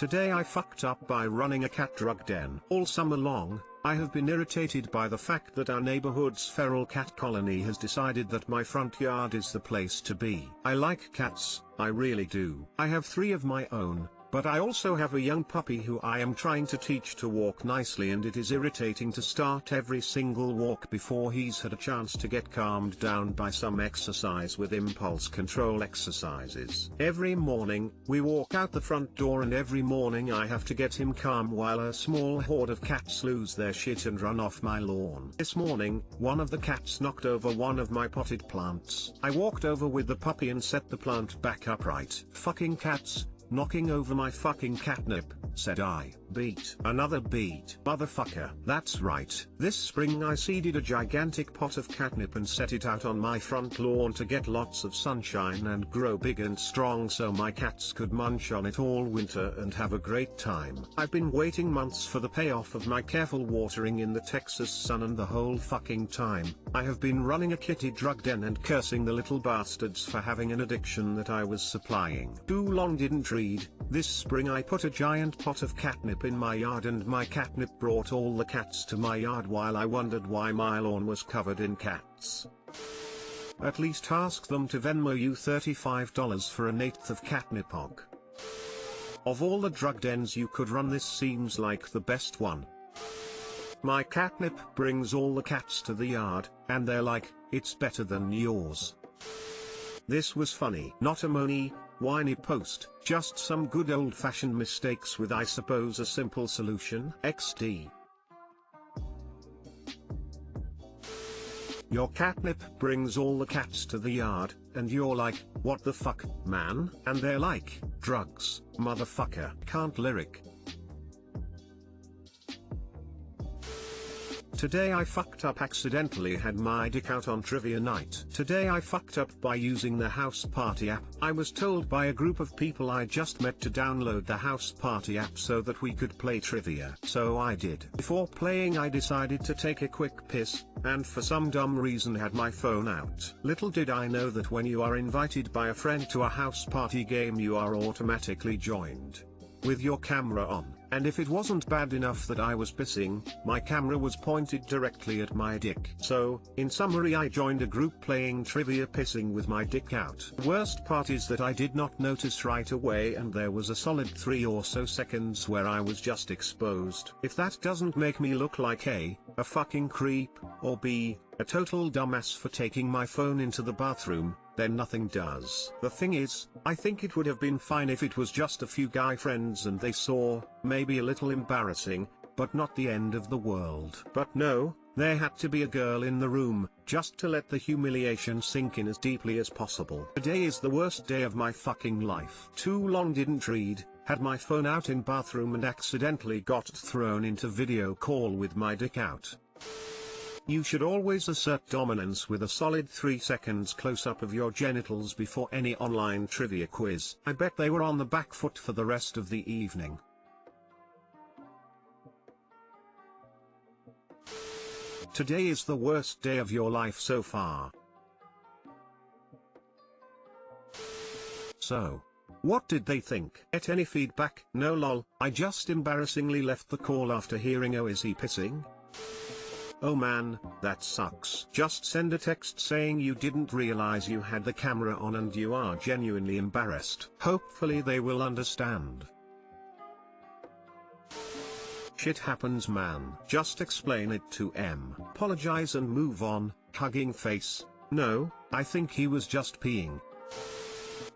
Today I fucked up by running a cat drug den. All summer long, I have been irritated by the fact that our neighborhood's feral cat colony has decided that my front yard is the place to be. I like cats, I really do. I have 3 of my own, but I also have a young puppy who I am trying to teach to walk nicely, and it is irritating to start every single walk before he's had a chance to get calmed down by some exercise with impulse control exercises. Every morning, we walk out the front door, and every morning I have to get him calm while a small horde of cats lose their shit and run off my lawn. This morning, one of the cats knocked over one of my potted plants. I walked over with the puppy and set the plant back upright. Fucking cats, knocking over my fucking catnip, said I. Beat. Another beat. Motherfucker. That's right. This spring I seeded a gigantic pot of catnip and set it out on my front lawn to get lots of sunshine and grow big and strong so my cats could munch on it all winter and have a great time. I've been waiting months for the payoff of my careful watering in the Texas sun, and the whole fucking time, I have been running a kitty drug den and cursing the little bastards for having an addiction that I was supplying. Too long didn't read. This spring I put a giant pot of catnip in my yard, and my catnip brought all the cats to my yard while I wondered why my lawn was covered in cats. At least ask them to Venmo you $35 for an eighth of catnip hog. Of all the drug dens you could run, this seems like the best one. My catnip brings all the cats to the yard, and they're like, it's better than yours. This was funny. Not a moany, whiny post, just some good old-fashioned mistakes with, I suppose, a simple solution. XD. Your catnip brings all the cats to the yard, and you're like, what the fuck, man? And they're like, drugs, motherfucker. Can't lyric. Today I fucked up, accidentally had my dick out on trivia night. Today I fucked up by using the House Party app. I was told by a group of people I just met to download the House Party app so that we could play trivia. So I did. Before playing I decided to take a quick piss, and for some dumb reason had my phone out. Little did I know that when you are invited by a friend to a house party game you are automatically joined with your camera on. And if it wasn't bad enough that I was pissing, my camera was pointed directly at my dick. So, in summary, I joined a group playing trivia pissing with my dick out. The worst part is that I did not notice right away, and there was a solid 3 or so seconds where I was just exposed. If that doesn't make me look like A, a fucking creep, or B, a total dumbass for taking my phone into the bathroom, then nothing does. The thing is, I think it would have been fine if it was just a few guy friends and they saw, maybe a little embarrassing, but not the end of the world. But no, there had to be a girl in the room, just to let the humiliation sink in as deeply as possible. Today is the worst day of my fucking life. Too long didn't read, had my phone out in bathroom and accidentally got thrown into video call with my dick out. You should always assert dominance with a solid 3 seconds close-up of your genitals before any online trivia quiz. I bet they were on the back foot for the rest of the evening. Today is the worst day of your life so far. So, what did they think? Get any feedback? No lol, I just embarrassingly left the call after hearing "oh is he pissing?" Oh man, that sucks. Just send a text saying you didn't realize you had the camera on and you are genuinely embarrassed. Hopefully they will understand. Shit happens, man. Just explain it to M. Apologize and move on. Hugging face. No, I think he was just peeing.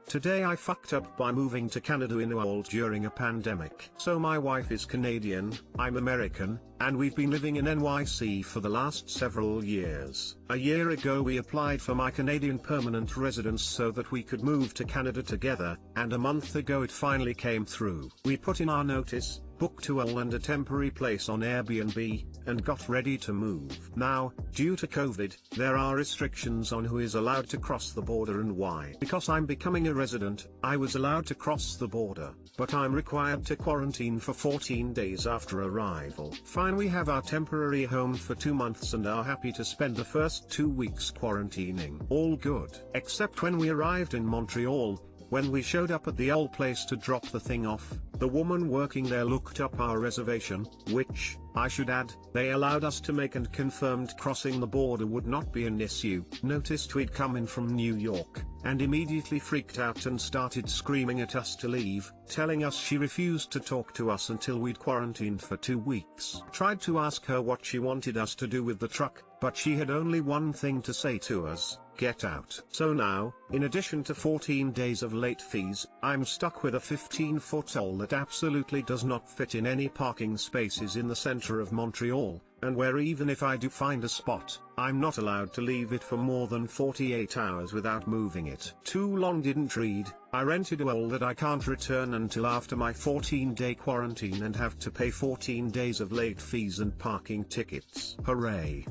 Today I fucked up by moving to Canada in UHaul during a pandemic. So my wife is Canadian, I'm American, and we've been living in NYC for the last several years. A year ago we applied for my Canadian permanent residence so that we could move to Canada together, and a month ago it finally came through. We put in our notice, booked UHaul and a temporary place on Airbnb, and got ready to move. Now, due to COVID, there are restrictions on who is allowed to cross the border and why. Because I'm becoming a resident, I was allowed to cross the border, but I'm required to quarantine for 14 days after arrival. Fine, we have our temporary home for 2 months and are happy to spend the first 2 weeks quarantining. All good. Except when we arrived in Montreal, When we showed up at the UHaul place to drop the thing off, the woman working there looked up our reservation, which, I should add, they allowed us to make and confirmed crossing the border would not be an issue. Noticed we'd come in from New York, and immediately freaked out and started screaming at us to leave, telling us she refused to talk to us until we'd quarantined for 2 weeks. Tried to ask her what she wanted us to do with the truck, but she had only one thing to say to us: get out. So now, in addition to 14 days of late fees, I'm stuck with a 15-foot hole that absolutely does not fit in any parking spaces in the center of Montreal, and where even if I do find a spot, I'm not allowed to leave it for more than 48 hours without moving it. Too long didn't read. I rented a UHaul that I can't return until after my 14-day quarantine and have to pay 14 days of late fees and parking tickets. Hooray.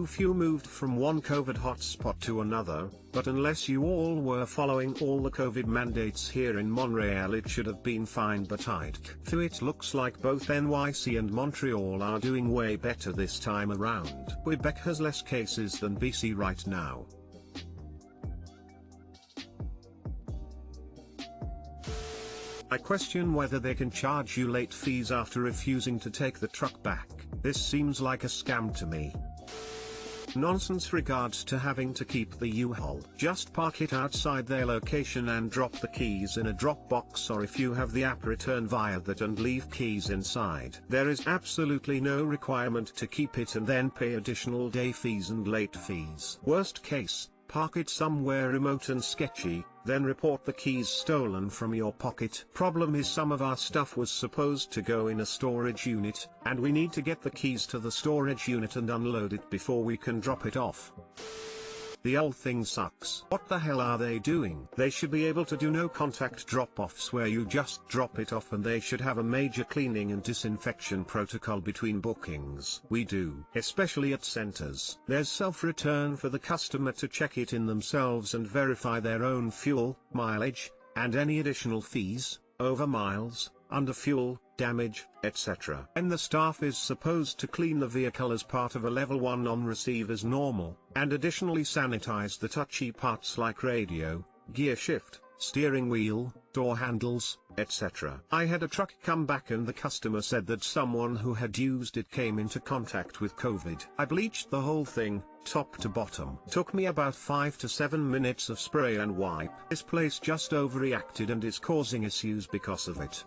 Few moved from one COVID hotspot to another, but unless you all were following all the COVID mandates here in Montreal, it should have been fine. But it looks like both NYC and Montreal are doing way better this time around. Quebec has less cases than BC right now. I question whether they can charge you late fees after refusing to take the truck back. This seems like a scam to me. Nonsense regards to having to keep the UHaul. Just park it outside their location and drop the keys in a drop box, or if you have the app, return via that and leave keys inside. There is absolutely no requirement to keep it and then pay additional day fees and late fees. Worst case, park it somewhere remote and sketchy, then report the keys stolen from your pocket. Problem is, some of our stuff was supposed to go in a storage unit, and we need to get the keys to the storage unit and unload it before we can drop it off. The old thing sucks. What the hell are they doing? They should be able to do no contact drop-offs where you just drop it off, and they should have a major cleaning and disinfection protocol between bookings. We do, especially at centers. There's self-return for the customer to check it in themselves and verify their own fuel, mileage, and any additional fees, over miles, under fuel, damage, etc. And the staff is supposed to clean the vehicle as part of a level 1 on-receive as normal, and additionally sanitize the touchy parts like radio, gear shift, steering wheel, door handles, etc. I had a truck come back and the customer said that someone who had used it came into contact with COVID. I bleached the whole thing, top to bottom. Took me about 5 to 7 minutes of spray and wipe. This place just overreacted and is causing issues because of it.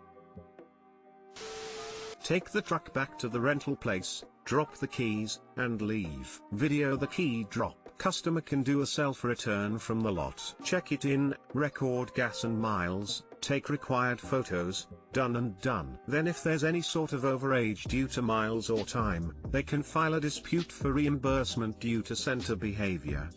Take the truck back to the rental place, drop the keys, and leave. Video the key drop. Customer can do a self-return from the lot. Check it in, record gas and miles, take required photos, done and done. Then if there's any sort of overage due to miles or time, they can file a dispute for reimbursement due to center behavior.